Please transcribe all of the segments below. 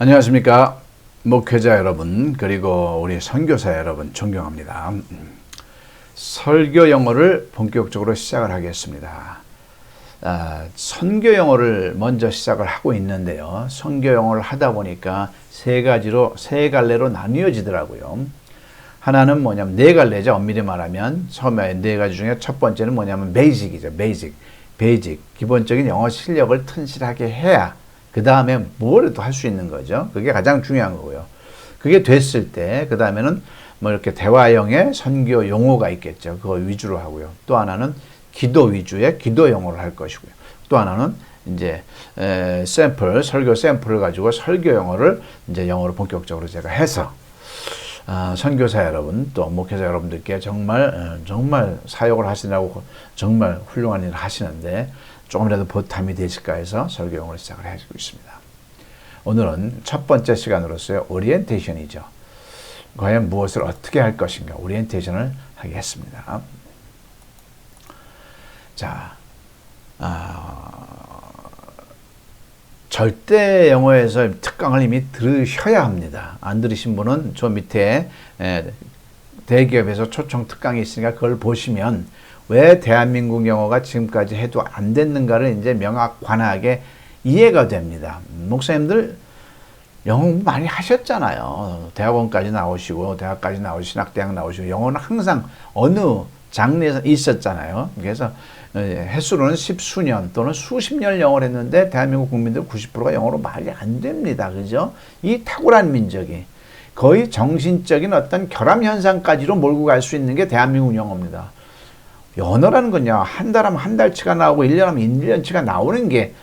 안녕하십니까. 목회자 여러분, 그리고 우리 선교사 여러분 존경합니다. 설교 영어를 본격적으로 시작을 하겠습니다. 선교 영어를 먼저 시작을 하고 있는데요. 선교 영어를 하다 보니까 세 갈래로 나뉘어지더라고요. 하나는 뭐냐면 네 갈래죠. 엄밀히 말하면 처음에 네 가지 중에 첫 번째는 뭐냐면 베이직이죠. 베이직. 기본적인 영어 실력을 튼실하게 해야 그 다음에 뭐라도 할 수 있는 거죠. 그게 가장 중요한 거고요. 그게 됐을 때, 그 다음에는 뭐 이렇게 대화형의 선교 용어가 있겠죠. 그거 위주로 하고요. 또 하나는 기도 위주의 기도 용어를 할 것이고요. 또 하나는 이제 설교 샘플을 가지고 설교 용어를 이제 영어로 본격적으로 제가 해서 선교사 여러분, 또 목회자 여러분들께 정말 사역을 하시느라고 정말 훌륭한 일을 하시는데 조금이라도 보탬이 되실까 해서 설교 용어를 시작을 해주고 있습니다. 오늘은 첫 번째 시간으로서의 오리엔테이션이죠. 과연 무엇을 어떻게 할 것인가 오리엔테이션을 하겠습니다. 자, 절대 영어에서 특강을 이미 들으셔야 합니다. 안 들으신 분은 저 밑에 대기업에서 초청 특강이 있으니까 그걸 보시면 왜 대한민국 영어가 지금까지 해도 안 됐는가를 이제 명확하게 이해가 됩니다. 목사님들 영어 많이 하셨잖아요. 대학원까지 나오시고 대학까지 나오시고 신학대학 나오시고 영어는 항상 어느 장르에서 있었잖아요. 그래서 횟수로는 십수년 또는 수십 년 영어를 했는데 대한민국 국민들 90%가 영어로 말이 안 됩니다. 그죠? 이 탁월한 민족이 거의 정신적인 어떤 결함 현상까지로 몰고 갈 수 있는 게 대한민국 영어입니다. 언어라는 건요, 한 달 하면 한 달치가 나오고 1년 하면 1년치가 나오는 게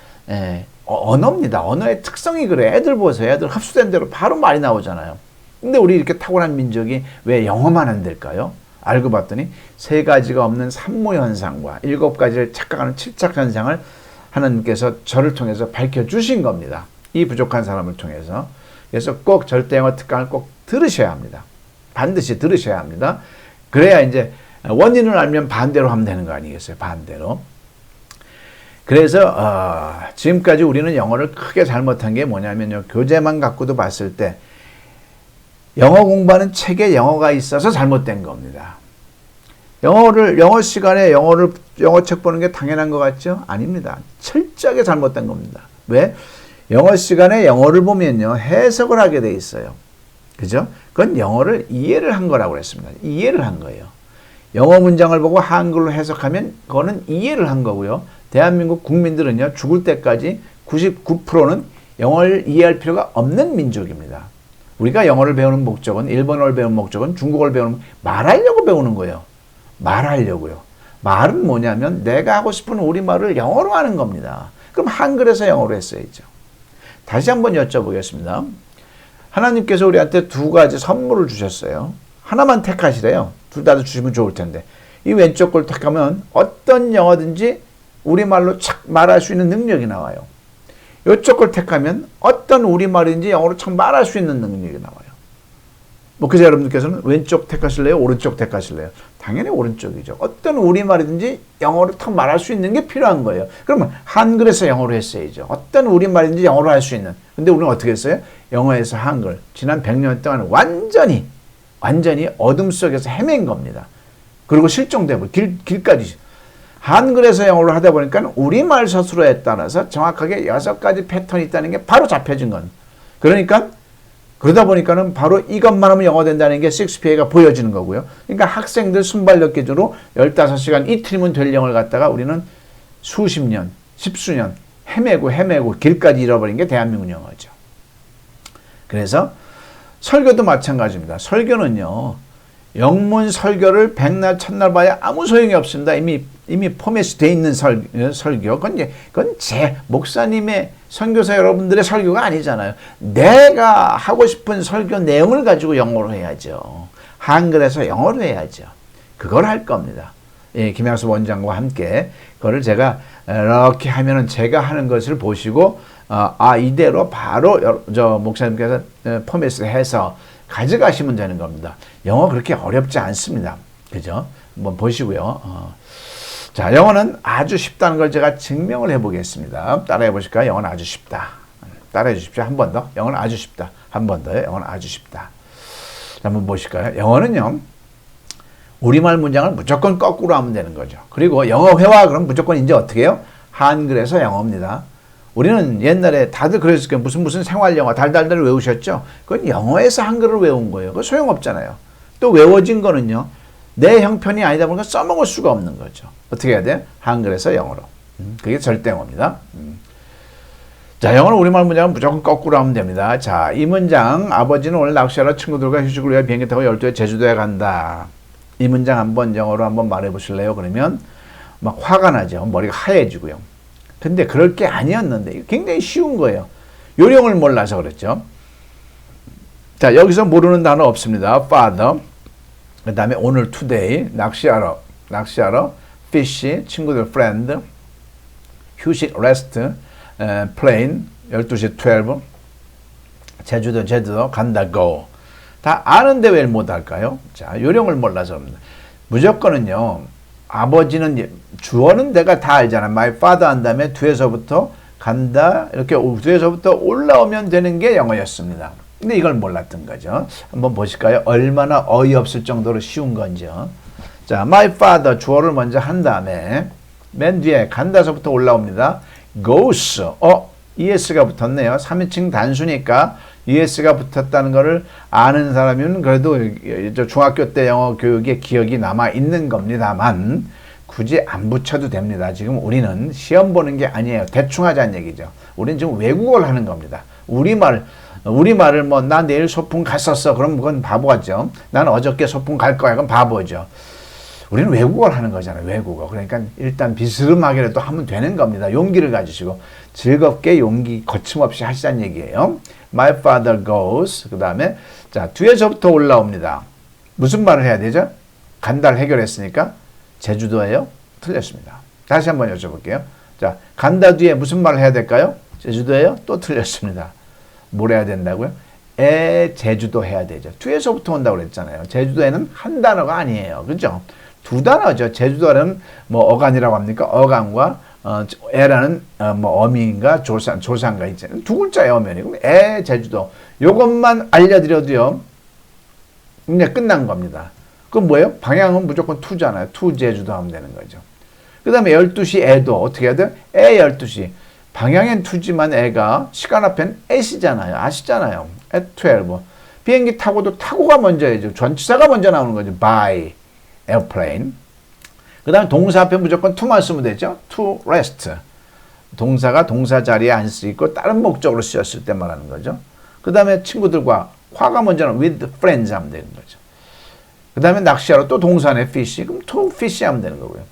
언어입니다. 언어의 특성이 그래. 애들 보세요. 애들 흡수된 대로 바로 말이 나오잖아요. 근데 우리 이렇게 탁월한 민족이 왜 영어만 안 될까요? 알고 봤더니 세 가지가 없는 산모현상과 7가지를 착각하는 칠착현상을 하나님께서 저를 통해서 밝혀주신 겁니다. 이 부족한 사람을 통해서. 그래서 꼭 절대영어 특강을 꼭 들으셔야 합니다. 반드시 들으셔야 합니다. 그래야 이제 원인을 알면 반대로 하면 되는 거 아니겠어요? 반대로. 그래서 지금까지 우리는 영어를 크게 잘못한 게 뭐냐면요. 교재만 갖고도 봤을 때 영어 공부하는 책에 영어가 있어서 잘못된 겁니다. 영어 시간에 영어 책 보는 게 당연한 것 같죠? 아닙니다. 철저하게 잘못된 겁니다. 왜? 영어 시간에 영어를 보면요. 해석을 하게 돼 있어요. 그죠? 그건 영어를 이해를 한 거라고 그랬습니다. 이해를 한 거예요. 영어 문장을 보고 한글로 해석하면 그거는 이해를 한 거고요. 대한민국 국민들은요. 죽을 때까지 99%는 영어를 이해할 필요가 없는 민족입니다. 우리가 영어를 배우는 목적은, 일본어를 배우는 목적은, 중국어를 배우는 말하려고 배우는 거예요. 말하려고요. 말은 뭐냐면 내가 하고 싶은 우리말을 영어로 하는 겁니다. 그럼 한글에서 영어로 했어야죠. 다시 한번 여쭤보겠습니다. 하나님께서 우리한테 두 가지 선물을 주셨어요. 하나만 택하시래요. 둘 다 주시면 좋을 텐데. 이 왼쪽 걸 택하면 어떤 영어든지 우리말로 착 말할 수 있는 능력이 나와요. 이쪽 걸 택하면 어떤 우리말인지 영어로 참 말할 수 있는 능력이 나와요. 목회자 여러분들께서는 왼쪽 택하실래요? 오른쪽 택하실래요? 당연히 오른쪽이죠. 어떤 우리말이든지 영어로 탁 말할 수 있는 게 필요한 거예요. 그러면 한글에서 영어로 했어야죠. 어떤 우리말인지 영어로 할 수 있는. 근데 우리는 어떻게 했어요? 영어에서 한글. 지난 100년 동안 완전히 어둠 속에서 헤맨 겁니다. 그리고 실종되고 길까지. 한글에서 영어로 하다 보니까 우리말 서술어에 따라서 정확하게 6가지 패턴이 있다는 게 바로 잡혀진 건. 그러다 보니까는 바로 이것만 하면 영어 된다는 게 6PA가 보여지는 거고요. 그러니까 학생들 순발력 기준으로 15시간 이틀이면 될 영어를 갖다가 우리는 수십 년, 십수년 헤매고 길까지 잃어버린 게 대한민국 영어죠. 그래서 설교도 마찬가지입니다. 설교는요. 영문 설교를 백날 첫날 봐야 아무 소용이 없습니다. 이미 포맷이 돼 있는 설교. 그건 제 목사님의 선교사 여러분들의 설교가 아니잖아요. 내가 하고 싶은 설교 내용을 가지고 영어로 해야죠. 한글에서 영어로 해야죠. 그걸 할 겁니다. 김양수 원장과 함께 그거를 제가 이렇게 하면은 제가 하는 것을 보시고 이대로 바로 목사님께서 포맷을 해서 가져가시면 되는 겁니다. 영어 그렇게 어렵지 않습니다. 그죠? 한번 보시고요. 자, 영어는 아주 쉽다는 걸 제가 증명을 해보겠습니다. 따라해 보실까요? 영어는 아주 쉽다. 따라해 주십시오. 한 번 더. 영어는 아주 쉽다. 한 번 더요. 영어는 아주 쉽다. 자, 한번 보실까요? 영어는요. 우리말 문장을 무조건 거꾸로 하면 되는 거죠. 그리고 영어 회화 그럼 무조건 이제 어떻게 해요? 한글에서 영어입니다. 우리는 옛날에 다들 그랬을 거예요. 무슨 생활 영어 달달달 외우셨죠? 그건 영어에서 한글을 외운 거예요. 그거 소용없잖아요. 또 외워진 거는요. 내 형편이 아니다 보니까 써먹을 수가 없는 거죠. 어떻게 해야 돼요? 한글에서 영어로. 그게 절대어입니다. 자, 영어는 우리말 문장은 무조건 거꾸로 하면 됩니다. 자, 이 문장 아버지는 오늘 낚시하러 친구들과 휴식을 위해 비행기 타고 12에 제주도에 간다. 이 문장 한번 영어로 한번 말해 보실래요? 그러면 막 화가 나죠. 머리가 하얘지고요. 근데 그럴 게 아니었는데 굉장히 쉬운 거예요. 요령을 몰라서 그랬죠. 자, 여기서 모르는 단어 없습니다. father, 그 다음에 오늘 today, 낚시하러, fish, 친구들 friend, 휴식 rest, plane, 12시 12, 제주도 간다 go. 다 아는데 왜 못할까요? 자, 요령을 몰라서 그럽니다. 무조건은요. 아버지는 주어는 내가 다 알잖아. My father 한 다음에 뒤에서부터 간다. 이렇게 뒤에서부터 올라오면 되는 게 영어였습니다. 근데 이걸 몰랐던 거죠. 한번 보실까요? 얼마나 어이없을 정도로 쉬운 건지요. 자, my father 주어를 먼저 한 다음에 맨 뒤에 간다서부터 올라옵니다. goes. es가 붙었네요. 3인칭 단수니까 es가 붙었다는 것을 아는 사람이면 그래도 중학교 때 영어 교육의 기억이 남아 있는 겁니다만 굳이 안 붙여도 됩니다. 지금 우리는 시험 보는 게 아니에요. 대충 하자는 얘기죠. 우리는 지금 외국어를 하는 겁니다. 우리말을 뭐 나 내일 소풍 갔었어. 그럼 그건 바보 같죠. 난 어저께 소풍 갈 거야. 그건 바보죠. 우리는 외국어를 하는 거잖아요. 외국어. 그러니까 일단 비스름하게라도 하면 되는 겁니다. 용기를 가지시고 즐겁게 용기 거침없이 하시자는 얘기예요. My father goes. 그 다음에 자 뒤에서부터 올라옵니다. 무슨 말을 해야 되죠? 간다를 해결했으니까 제주도예요? 틀렸습니다. 다시 한번 여쭤볼게요. 자 간다 뒤에 무슨 말을 해야 될까요? 제주도예요? 또 틀렸습니다. 뭘 해야 된다고요? 제주도 해야 되죠. 뒤에서부터 온다고 그랬잖아요. 제주도에는 한 단어가 아니에요. 그죠? 두 단어죠. 제주도는 뭐 어간이라고 합니까? 어간과 애라는 뭐 어미인가 조상가 있잖아요. 두 글자의 어면이고 제주도 요것만 알려드려도요. 이제 끝난 겁니다. 그럼 뭐예요? 방향은 무조건 투잖아요. 투 제주도 하면 되는 거죠. 그 다음에 12시 애도 어떻게 해야 돼요? 12시. 방향엔 투지만 애가 시간 앞엔 at이잖아요. 아시잖아요. at 12. 비행기 타고가 먼저야죠. 전치사가 먼저 나오는 거죠. by airplane. 그 다음에 동사 앞에 무조건 to만 쓰면 되죠. to rest. 동사가 동사 자리에 안 쓰이고 다른 목적으로 쓰였을 때 말하는 거죠. 그 다음에 친구들과 화가 먼저 나오면 with friends 하면 되는 거죠. 그 다음에 낚시하러 또 동사네 fish. 그럼 to fish 하면 되는 거고요.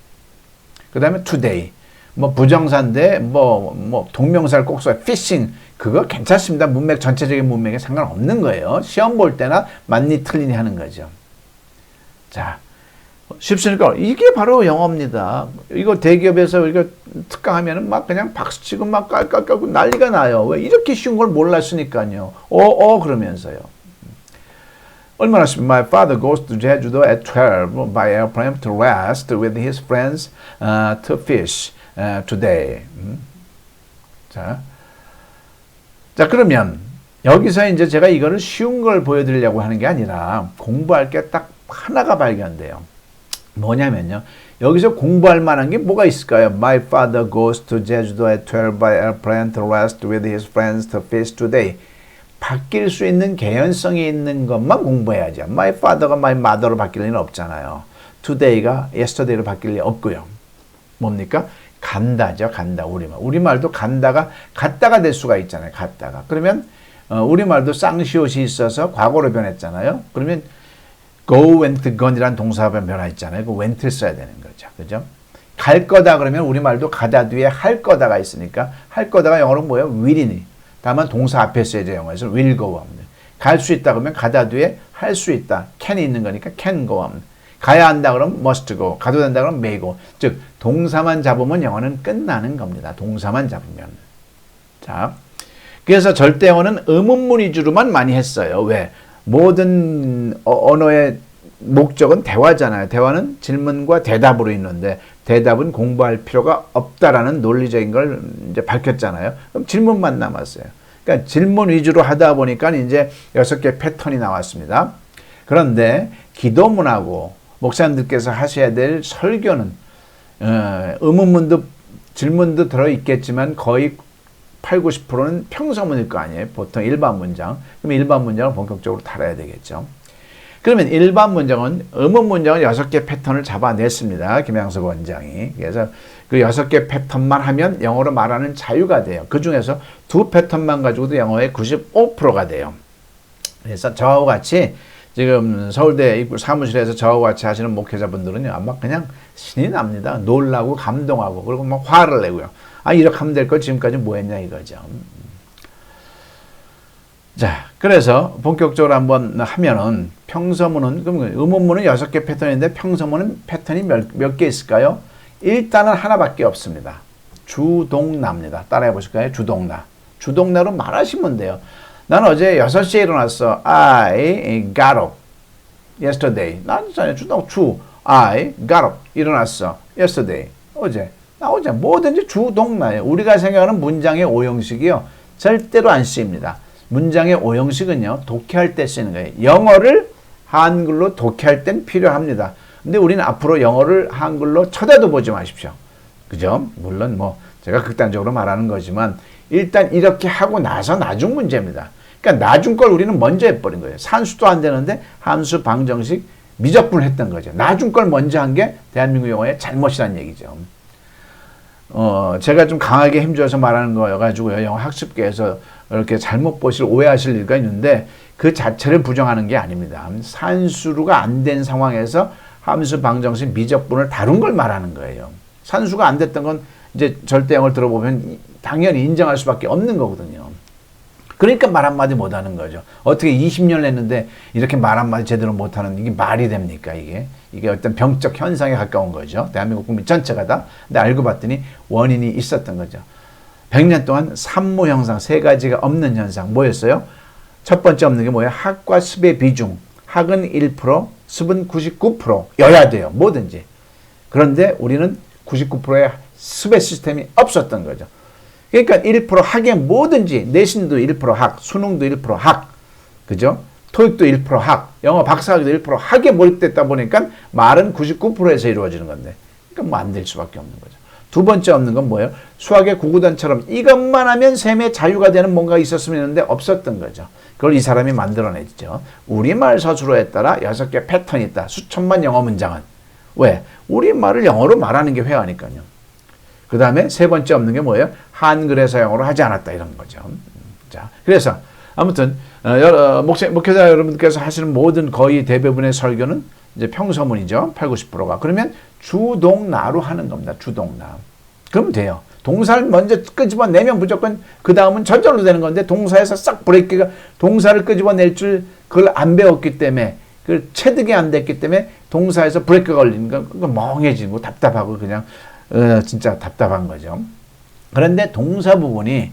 그 다음에 today. 뭐 부정사인데 뭐 동명사를 꼭 써요. fishing. 그거 괜찮습니다. 문맥 전체적인 문맥에 상관없는 거예요. 시험 볼 때나 맞니 틀리니 하는 거죠. 자. 쉽습니까? 이게 바로 영어입니다. 이거 대기업에서 이거 특강하면은 막 그냥 박수치고 막 깔깔깔고 난리가 나요. 왜 이렇게 쉬운 걸 몰랐으니까요. 그러면서요. 얼마나 쉽습니까? My father goes to Jeju-do at 12 by airplane to rest with his friends to fish today. 자, 그러면 여기서 이제 제가 이거를 쉬운 걸 보여드리려고 하는 게 아니라 공부할 게 딱 하나가 발견돼요. 뭐냐면요. 여기서 공부할 만한 게 뭐가 있을까요? My father goes to Jeju-do at 12 by airplane to rest with his friends to fish today. 바뀔 수 있는 개연성이 있는 것만 공부해야죠. My father가 my mother로 바뀔 일은 없잖아요. Today가 yesterday로 바뀔 일 없고요. 뭡니까? 간다죠. 간다. 우리말. 우리말도 간다가 갔다가 될 수가 있잖아요. 갔다가. 그러면 우리말도 쌍시옷이 있어서 과거로 변했잖아요. 그러면 go, went, gone이라는 동사변 변화있잖아요. 그 went를 써야 되는 거죠. 그죠? 갈 거다 그러면 우리말도 가다 뒤에 할 거다가 있으니까 할 거다가 영어로 뭐예요? will이니. 다만 동사 앞에 써야죠. 영어에서 will go 하면 돼요. 갈 수 있다 그러면 가다 뒤에 할 수 있다. can이 있는 거니까 can go 하면 돼요. 가야 한다 그러면 must go. 가도 된다 그러면 may go. 즉 동사만 잡으면 영어는 끝나는 겁니다. 동사만 잡으면. 자, 그래서 절대 영어는 의문문 위주로만 많이 했어요. 왜? 모든 언어의 목적은 대화잖아요. 대화는 질문과 대답으로 있는데 대답은 공부할 필요가 없다라는 논리적인 걸 이제 밝혔잖아요. 그럼 질문만 남았어요. 그러니까 질문 위주로 하다 보니까 이제 6개 패턴이 나왔습니다. 그런데 기도문하고 목사님들께서 하셔야 될 설교는 의문문도 질문도 들어있겠지만 거의 8, 90%는 평서문일 거 아니에요. 보통 일반 문장. 그럼 일반 문장을 본격적으로 다뤄야 되겠죠. 그러면 일반 문장은 의문 문장은 6개 패턴을 잡아냈습니다. 김양석 원장이. 그래서 그 6개 패턴만 하면 영어로 말하는 자유가 돼요. 그 중에서 2 패턴만 가지고도 영어의 95%가 돼요. 그래서 저하고 같이 지금 서울대 입구 사무실에서 저하고 같이 하시는 목회자분들은요, 아마 그냥 신이 납니다. 놀라고 감동하고, 그리고 막 화를 내고요. 아, 이렇게 하면 될 걸 지금까지 뭐 했냐 이거죠. 자, 그래서 본격적으로 한번 하면은 평서문은, 그럼 의문문은 6개 패턴인데 평서문은 패턴이 몇 개 있을까요? 일단은 하나밖에 없습니다. 주동나입니다. 따라해 보실까요? 주동나. 주동나로 말하시면 돼요. 난 어제 6시에 일어났어. I got up yesterday. 난 I got up. 일어났어. yesterday. 어제. 나 어제. 뭐든지 주동나예요. 우리가 생각하는 문장의 오형식이요. 절대로 안 쓰입니다. 문장의 오형식은요. 독해할 때 쓰는 거예요. 영어를 한글로 독해할 땐 필요합니다. 근데 우리는 앞으로 영어를 한글로 쳐다도 보지 마십시오. 그죠? 물론 뭐 제가 극단적으로 말하는 거지만 일단 이렇게 하고 나서 나중 문제입니다. 그러니까 나중 걸 우리는 먼저 해버린 거예요. 산수도 안 되는데 함수 방정식 미적분을 했던 거죠. 나중 걸 먼저 한 게 대한민국 영어의 잘못이라는 얘기죠. 제가 좀 강하게 힘줘서 말하는 거여가지고요. 영어 학습계에서 이렇게 잘못 보실 오해하실 일가 있는데 그 자체를 부정하는 게 아닙니다. 산수가 안 된 상황에서 함수 방정식 미적분을 다룬 걸 말하는 거예요. 산수가 안 됐던 건 이제 절대 영어를 들어보면 당연히 인정할 수밖에 없는 거거든요. 그러니까 말 한마디 못하는 거죠. 어떻게 20년을 했는데 이렇게 말 한마디 제대로 못하는 이게 말이 됩니까? 이게 어떤 병적 현상에 가까운 거죠. 대한민국 국민 전체가 다. 근데 알고 봤더니 원인이 있었던 거죠. 100년 동안 산모 형상 3가지가 없는 현상 뭐였어요? 첫 번째 없는 게 뭐예요? 학과 습의 비중. 학은 1%, 습은 99%여야 돼요. 뭐든지. 그런데 우리는 99%의 습의 시스템이 없었던 거죠. 그러니까 1% 학에 뭐든지 내신도 1% 학, 수능도 1% 학, 그죠? 토익도 1% 학, 영어 박사학위도 1% 학에 몰입됐다 보니까 말은 99%에서 이루어지는 건데, 그러니까 뭐 안 될 수밖에 없는 거죠. 두 번째 없는 건 뭐예요? 수학의 구구단처럼 이것만 하면 셈의 자유가 되는 뭔가 있었으면 했는데 없었던 거죠. 그걸 이 사람이 만들어냈죠. 우리말 서술어에 따라 6개 패턴이 있다. 수천만 영어 문장은. 왜? 우리말을 영어로 말하는 게 회화니까요. 그 다음에 세 번째 없는 게 뭐예요? 한글에서 영어로 하지 않았다 이런 거죠. 자, 그래서 아무튼 목회자 여러분께서 하시는 모든 거의 대부분의 설교는 이제 평서문이죠. 8, 90%가. 그러면 주동나로 하는 겁니다. 주동나. 그러면 돼요. 동사를 먼저 끄집어내면 무조건 그 다음은 저절로 되는 건데 동사에서 싹 브레이크가 동사를 끄집어낼 줄 그걸 안 배웠기 때문에 그 체득이 안 됐기 때문에 동사에서 브레이크가 걸리는 거 멍해지고 답답하고 그냥 진짜 답답한 거죠. 그런데 동사 부분이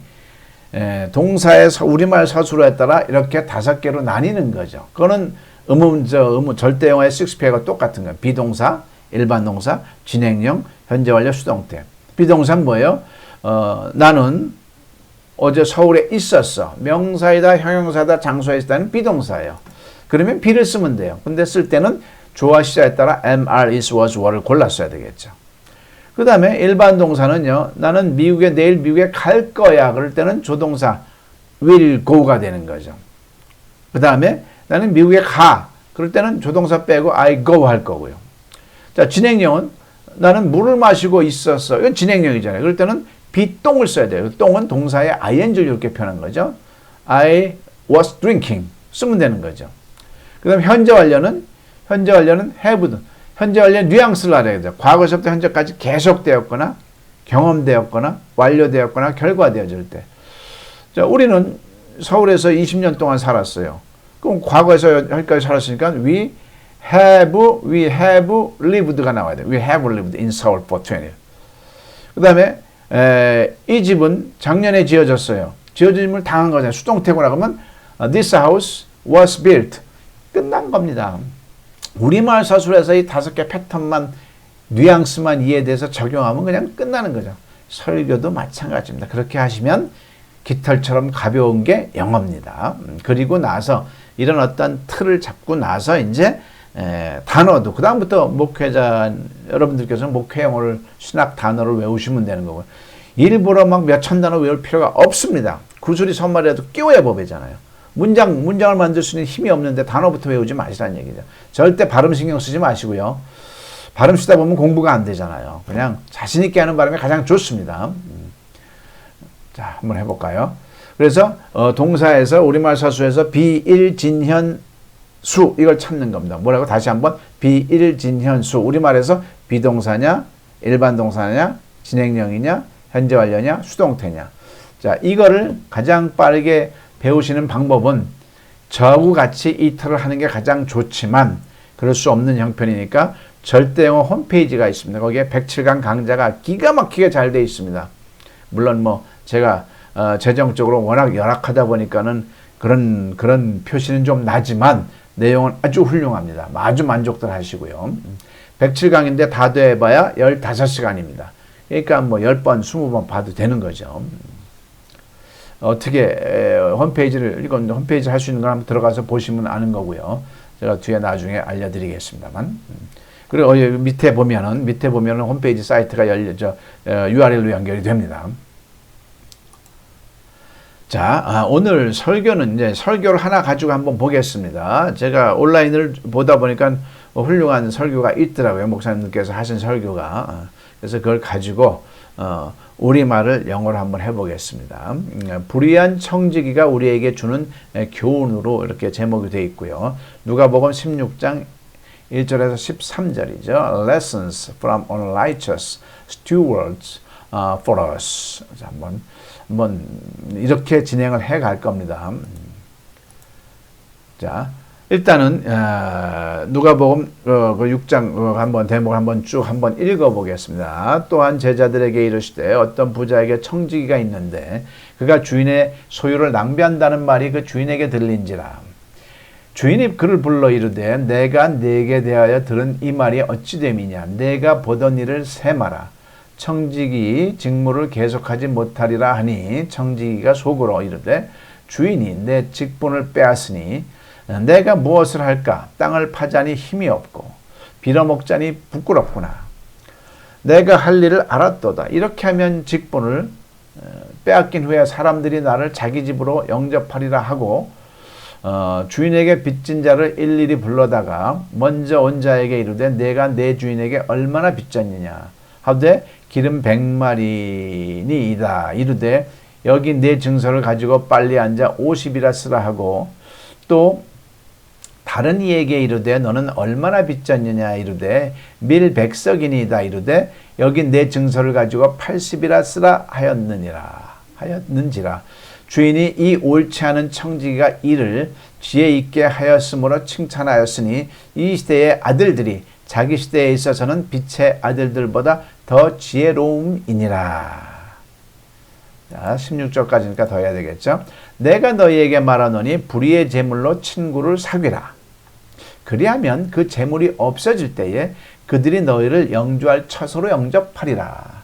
동사의 우리말 서술어에 따라 이렇게 5개로 나뉘는 거죠. 그거는 절대 영어의 6페어가 똑같은 거예요. 비동사, 일반 동사, 진행형, 현재 완료, 수동태. 비동사는 뭐예요? 나는 어제 서울에 있었어. 명사이다, 형용사다, 장소에 있다는 비동사예요. 그러면 be를 쓰면 돼요. 근데 쓸 때는 주어 시제에 따라 am, are, is, was, were를 골랐어야 되겠죠. 그 다음에 일반 동사는요. 나는 내일 미국에 갈 거야. 그럴 때는 조동사 will go가 되는 거죠. 그 다음에 나는 미국에 가. 그럴 때는 조동사 빼고 I go 할 거고요. 자, 진행형은 나는 물을 마시고 있었어. 이건 진행형이잖아요. 그럴 때는 비동을 써야 돼요. 동은 동사의 ing를 이렇게 표현한 거죠. I was drinking 쓰면 되는 거죠. 그 다음에 현재 완료는 have. 현재 완료는 뉘앙스를 알아야 돼요. 과거서부터 현재까지 계속되었거나 경험되었거나 완료되었거나 결과되어질 때. 자, 우리는 서울에서 20년 동안 살았어요. 그럼 과거에서 여기까지 살았으니까 we have lived가 나와야 돼요. We have lived in Seoul for 20. 그 다음에 이 집은 작년에 지어졌어요. 지어짐을 당한 거잖아요. 수동태고 나가면 this house was built. 끝난 겁니다. 우리말 서술에서 이 5개 패턴만 뉘앙스만 이해돼서 적용하면 그냥 끝나는 거죠. 설교도 마찬가지입니다. 그렇게 하시면 깃털처럼 가벼운 게 영어입니다. 그리고 나서 이런 어떤 틀을 잡고 나서 이제 단어도 그 다음부터 목회자 여러분들께서는 목회 영어를 신학 단어를 외우시면 되는 거고요. 일부러 막 몇천 단어 외울 필요가 없습니다. 구슬이 선말이라도 끼워야 법이잖아요. 문장을 만들 수 있는 힘이 없는데 단어부터 외우지 마시라는 얘기죠. 절대 발음 신경 쓰지 마시고요. 발음 쓰다 보면 공부가 안 되잖아요. 그냥 자신 있게 하는 발음이 가장 좋습니다. 자, 한번 해볼까요? 그래서 동사에서 우리말 서술에서 비일진현 수 이걸 찾는 겁니다. 뭐라고? 다시 한번 비일진현 수. 우리말에서 비동사냐, 일반 동사냐, 진행형이냐, 현재 완료냐, 수동태냐. 자, 이거를 가장 빠르게 배우시는 방법은 저하고 같이 이 틀을 하는 게 가장 좋지만 그럴 수 없는 형편이니까 절대영어 홈페이지가 있습니다. 거기에 107강 강좌가 기가 막히게 잘 되어 있습니다. 물론 뭐 제가 재정적으로 워낙 열악하다 보니까는 그런 표시는 좀 나지만 내용은 아주 훌륭합니다. 아주 만족들 하시고요. 107강인데 다 돼봐야 15시간입니다. 그러니까 뭐 10번, 20번 봐도 되는 거죠. 어떻게 이건 홈페이지 할 수 있는 걸 한번 들어가서 보시면 아는 거고요. 제가 뒤에 나중에 알려드리겠습니다만. 그리고 밑에 보면은 홈페이지 사이트가 URL로 연결이 됩니다. 자, 오늘 설교는 이제 설교를 하나 가지고 한번 보겠습니다. 제가 온라인을 보다 보니까 훌륭한 설교가 있더라고요. 목사님께서 하신 설교가. 그래서 그걸 가지고 우리말을 영어로 한번 해보겠습니다. 불의한 청지기가 우리에게 주는 교훈으로 이렇게 제목이 되어 있고요. 누가복음 16장 1절에서 13절이죠. Lessons from unrighteous stewards for us. 자, 한번 이렇게 진행을 해 갈 겁니다. 자, 일단은 누가복음 그 6장 한번 대목 한번 쭉 한번 읽어보겠습니다. 또한 제자들에게 이르시되 어떤 부자에게 청지기가 있는데 그가 주인의 소유를 낭비한다는 말이 그 주인에게 들린지라. 주인이 그를 불러 이르되 내가 네게 대하여 들은 이 말이 어찌 됨이냐. 내가 보던 일을 세마라. 청지기 직무를 계속하지 못하리라 하니 청지기가 속으로 이르되 주인이 내 직분을 빼앗으니 내가 무엇을 할까? 땅을 파자니 힘이 없고 빌어먹자니 부끄럽구나. 내가 할 일을 알았도다. 이렇게 하면 직분을 빼앗긴 후에 사람들이 나를 자기 집으로 영접하리라 하고 주인에게 빚진 자를 일일이 불러다가 먼저 온 자에게 이르되 내가 내 주인에게 얼마나 빚졌느냐 하되 기름 100마리니이다. 이르되 여기 내 증서를 가지고 빨리 앉아 50이라 쓰라 하고 또 다른 이에게 이르되 너는 얼마나 빚졌느냐 이르되 밀 100석이니이다. 이르되 여기 내 증서를 가지고 80이라 쓰라 하였는지라. 주인이 이 옳지 않은 청지기가 이를 지혜 있게 하였으므로 칭찬하였으니 이 시대의 아들들이 자기 시대에 있어서는 빛의 아들들보다 더 지혜로움이니라. 자, 16절까지니까 더 해야 되겠죠. 내가 너희에게 말하노니 불의의 재물로 친구를 사귀라. 그리하면 그 재물이 없어질 때에 그들이 너희를 영주할 처소로 영접하리라.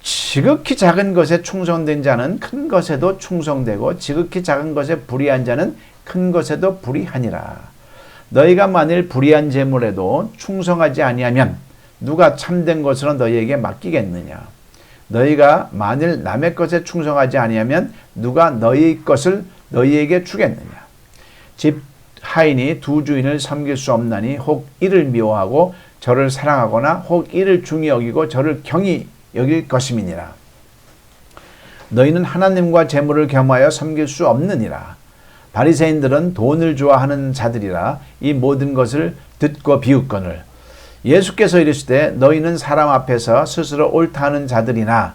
지극히 작은 것에 충성된 자는 큰 것에도 충성되고 지극히 작은 것에 불의한 자는 큰 것에도 불의하니라. 너희가 만일 불의한 재물에도 충성하지 아니하면 누가 참된 것으로 너희에게 맡기겠느냐. 너희가 만일 남의 것에 충성하지 아니하면 누가 너희 것을 너희에게 주겠느냐. 집 하인이 두 주인을 섬길 수 없나니 혹 이를 미워하고 저를 사랑하거나 혹 이를 중히 여기고 저를 경히 여길 것임이니라. 너희는 하나님과 재물을 겸하여 섬길 수 없느니라. 바리새인들은 돈을 좋아하는 자들이라 이 모든 것을 듣고 비웃거늘. 예수께서 이르시되 너희는 사람 앞에서 스스로 옳다 하는 자들이나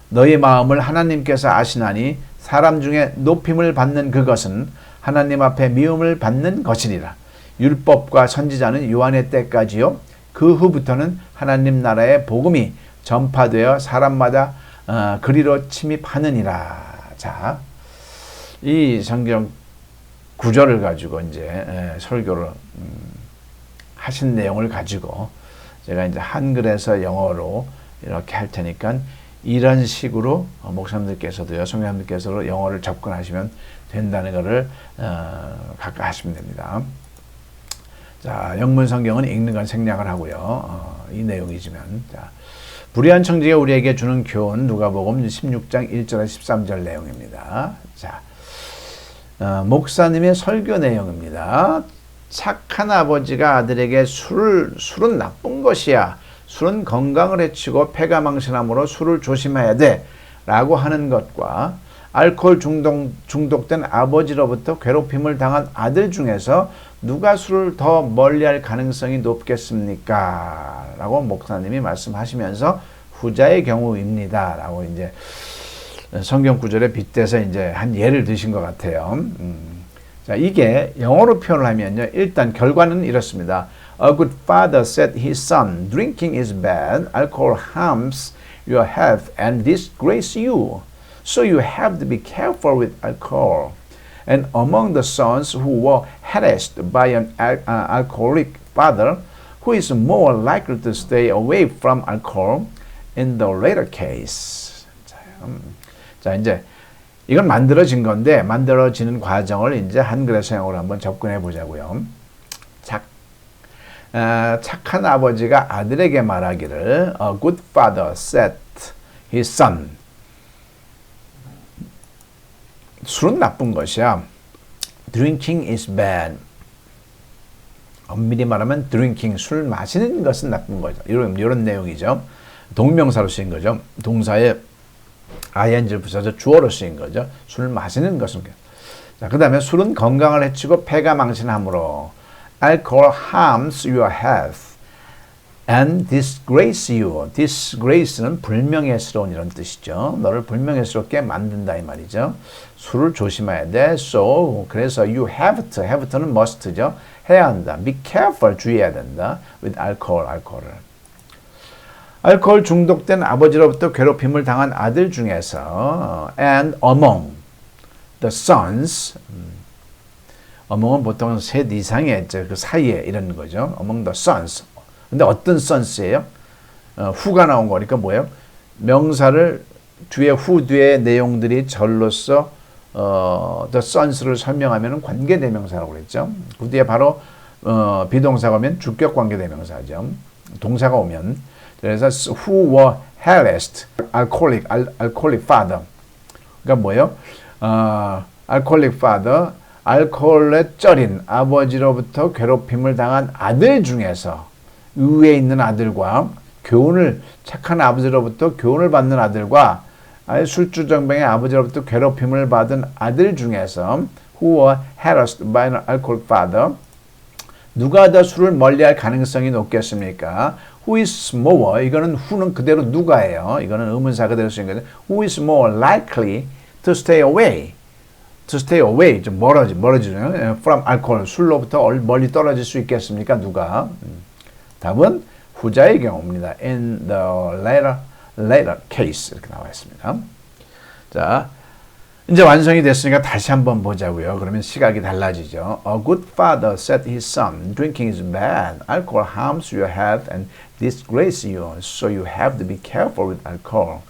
너희 마음을 하나님께서 아시나니 사람 중에 높임을 받는 그것은 하나님 앞에 미움을 받는 것이니라. 율법과 선지자는 요한의 때까지요. 그 후부터는 하나님 나라의 복음이 전파되어 사람마다 그리로 침입하느니라. 자, 이 성경 구절을 가지고 이제 설교를 하신 내용을 가지고 제가 이제 한글에서 영어로 이렇게 할 테니까 이런 식으로 목사님들께서도요, 성도님들께서도 영어를 접근하시면 된다는 것을 각각 하시면 됩니다. 자, 영문 성경은 읽는 건 생략을 하고요. 이 내용이지만, 자, 불의한 청지기가 우리에게 주는 교훈, 누가복음 16장 1절에서 13절 내용입니다. 자, 목사님의 설교 내용입니다. 착한 아버지가 아들에게 술은 나쁜 것이야. 술은 건강을 해치고 폐가 망신하므로 술을 조심해야 돼. 라고 하는 것과 알코올 중독된 아버지로부터 괴롭힘을 당한 아들 중에서 누가 술을 더 멀리할 가능성이 높겠습니까? 라고 목사님이 말씀하시면서 후자의 경우입니다. 라고 이제 성경 구절에 빗대서 이제 한 예를 드신 것 같아요. 자, 이게 영어로 표현을 하면요. 일단 결과는 이렇습니다. A good father said his son, drinking is bad, alcohol harms your health and disgrace you. So you have to be careful with alcohol. And among the sons who were harassed by an alcoholic father, who is more likely to stay away from alcohol in the later case. 자, 이제 이건 만들어진 건데 만들어지는 과정을 이제 한글에서 영어로 한번 접근해 보자고요. 착한 아버지가 아들에게 말하기를 A good father said his son. 술은 나쁜 것이야. Drinking is bad. 엄밀히 말하면 drinking, 술 마시는 것은 나쁜 거죠. 이런 내용이죠. 동명사로 쓰인 거죠. 동사에 ing를 붙여서 주어로 쓰인 거죠. 술 마시는 것은. 자, 그 다음에 술은 건강을 해치고 폐가 망신하므로 Alcohol harms your health and disgrace you. disgrace는 불명예스러운 이런 뜻이죠. 너를 불명예스럽게 만든다 이 말이죠. 술을 조심해야 돼. So, 그래서 you have to, have to는 must죠. 해야 한다. Be careful, 주의해야 된다. with alcohol, 알코올을. 알코올 중독된 아버지로부터 괴롭힘을 당한 아들 중에서 and among the sons, among은 보통 셋 이상의 그 사이에 이런 거죠. among the sons. 근데 어떤 sons예요? 후가 나온 거니까 뭐예요? 명사를 뒤에 후 뒤에 내용들이 절로서 the sons를 설명하면 관계대명사라고 그랬죠. 그 뒤에 바로 비동사가 오면 주격 관계대명사죠. 동사가 오면 그래서 who were harassed, alcoholic father. 그러니까 뭐예요? alcoholic father, 알코올에 쩔인 아버지로부터 괴롭힘을 당한 아들 중에서 위에 있는 아들과 착한 아버지로부터 교훈을 받는 아들과 술주정뱅의 아버지로부터 괴롭힘을 받은 아들 중에서 who were harassed by an alcoholic father, 누가 더 술을 멀리할 가능성이 높겠습니까? Who is more, 이거는 who는 그대로 누가예요. 이거는 의문사 그대로 쓰인 거죠. Who is more likely to stay away? To stay away, 좀 멀어지죠. From alcohol, 술로부터 멀리 떨어질 수 있겠습니까? 누가? 답은 후자의 경우입니다. In the later case 이렇게 나와 있습니다. 자, 이제 완성이 됐으니까 다시 한번 보자고요. 그러면 시각이 달라지죠. A good father said his son, drinking is bad. Alcohol harms your health and disgrace you. So you have to be careful with alcohol.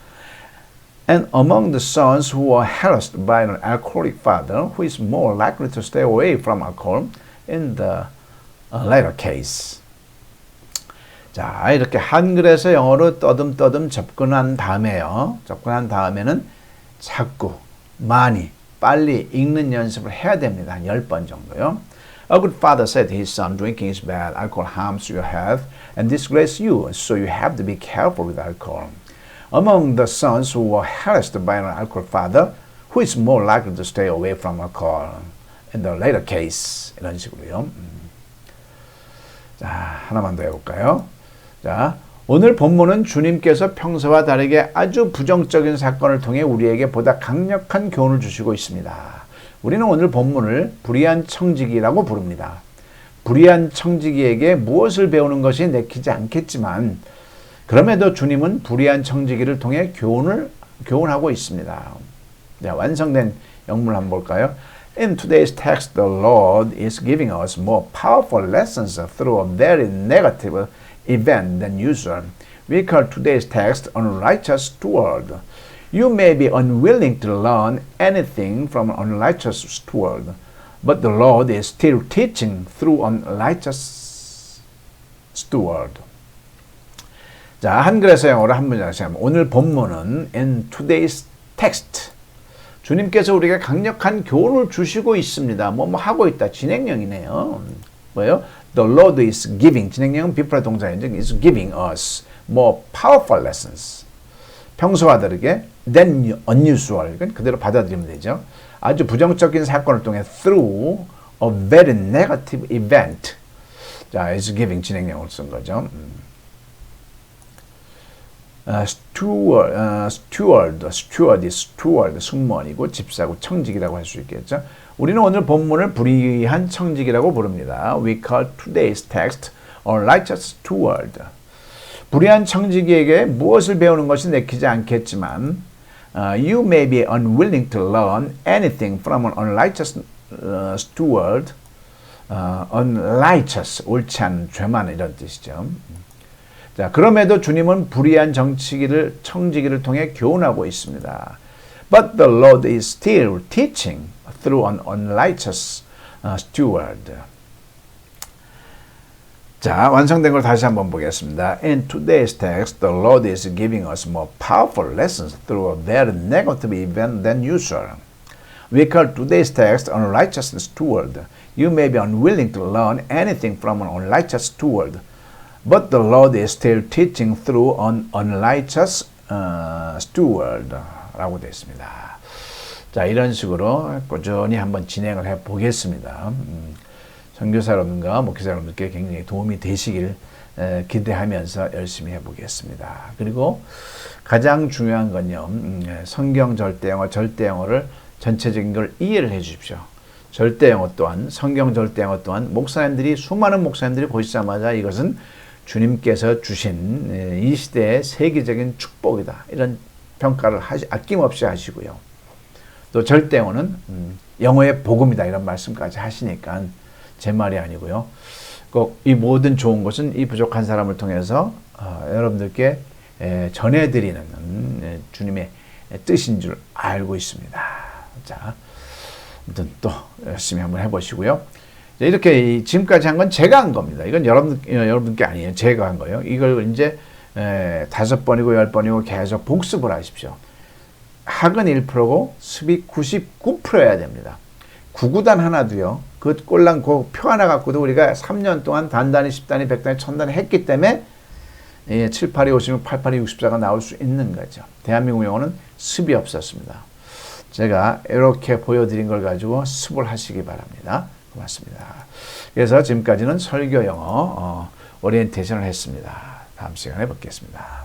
And among the sons who were harassed by an alcoholic father, who is more likely to stay away from alcohol in the later case. 자, 이렇게 한글에서 영어로 떠듬떠듬 접근한 다음에는 자꾸, 많이, 빨리 읽는 연습을 해야 됩니다. 한 10번 정도요. A good father said his son, drinking is bad, alcohol harms your health and disgrace you, so you have to be careful with alcohol. Among the sons who were harassed by an alcoholic father, who is more likely to stay away from alcohol in the later case. 이런 식으로요. 자, 하나만 더 해볼까요? 자, 오늘 본문은 주님께서 평소와 다르게 아주 부정적인 사건을 통해 우리에게 보다 강력한 교훈을 주시고 있습니다. 우리는 오늘 본문을 불의한 청지기라고 부릅니다. 불의한 청지기에게 무엇을 배우는 것이 내키지 않겠지만 그럼에도 주님은 불의한 청지기를 통해 교훈하고 있습니다. 자, 완성된 영문을 한번 볼까요? In today's text, the Lord is giving us more powerful lessons through a very negative event than usual. We call today's text unrighteous steward. You may be unwilling to learn anything from an unrighteous steward, but the Lord is still teaching through an unrighteous steward. 자, 한글에서 영어로 한 문장씩 하면 오늘 본문은 in today's text. 주님께서 우리에게 강력한 교훈을 주시고 있습니다. 뭐 하고 있다. 진행형이네요. 뭐예요? The Lord is giving. 진행형은 비프라 동사인데 is giving us more powerful lessons. 평소와 다르게 than unusual. 이건 그대로 받아들이면 되죠. 아주 부정적인 사건을 통해 through a very negative event. 자, is giving 진행형을 쓴 거죠. steward, 승무원이고 집사고 청직이라고 할 수 있겠죠. 우리는 오늘 본문을 불의한 청직이라고 부릅니다. We call today's text a righteous steward. 불의한 청지기에게 무엇을 배우는 것이 내키지 않겠지만 You may be unwilling to learn anything from an unrighteous steward. unrighteous, 옳지 않은, 죄 많은 이런 뜻이죠. 자, 그럼에도 주님은 불의한 청지기를 통해 교훈하고 있습니다. But the Lord is still teaching through an unrighteous steward. 자, 완성된 걸 다시 한번 보겠습니다. In today's text, the Lord is giving us more powerful lessons through a very negative event than usual. We call today's text an unrighteous steward. You may be unwilling to learn anything from an unrighteous steward, but the Lord is still teaching through an unrighteous steward. 라고 되어 있습니다. 자, 이런 식으로 꾸준히 한번 진행을 해 보겠습니다. 선교사 여러분과 목회자 여러분들께 굉장히 도움이 되시길 기대하면서 열심히 해보겠습니다. 그리고 가장 중요한 건요, 성경 절대영어, 절대영어를 전체적인 걸 이해를 해 주십시오. 절대영어 또한, 성경 절대영어 또한 수많은 목사님들이 보시자마자 이것은 주님께서 주신 이 시대의 세계적인 축복이다. 이런 평가를 아낌없이 하시고요. 또 절대영어는 영어의 복음이다. 이런 말씀까지 하시니까 제 말이 아니고요. 꼭 이 모든 좋은 것은 이 부족한 사람을 통해서 여러분들께 전해드리는 주님의 뜻인 줄 알고 있습니다. 자, 아무튼 또 열심히 한번 해보시고요. 이렇게 지금까지 한 건 제가 한 겁니다. 이건 여러분께 아니에요. 제가 한 거예요. 이걸 이제 5번이고 10번이고 계속 복습을 하십시오. 학은 1%고 습이 99%여야 됩니다. 구구단 하나도요. 그 꼴랑 그 표 하나 갖고도 우리가 3년 동안 단단히 10단위, 100단위, 1000단위 했기 때문에 7, 8이 56, 8, 8이 64가 나올 수 있는 거죠. 대한민국 영어는 습이 없었습니다. 제가 이렇게 보여드린 걸 가지고 습을 하시기 바랍니다. 고맙습니다. 그래서 지금까지는 설교 영어 오리엔테이션을 했습니다. 다음 시간에 뵙겠습니다.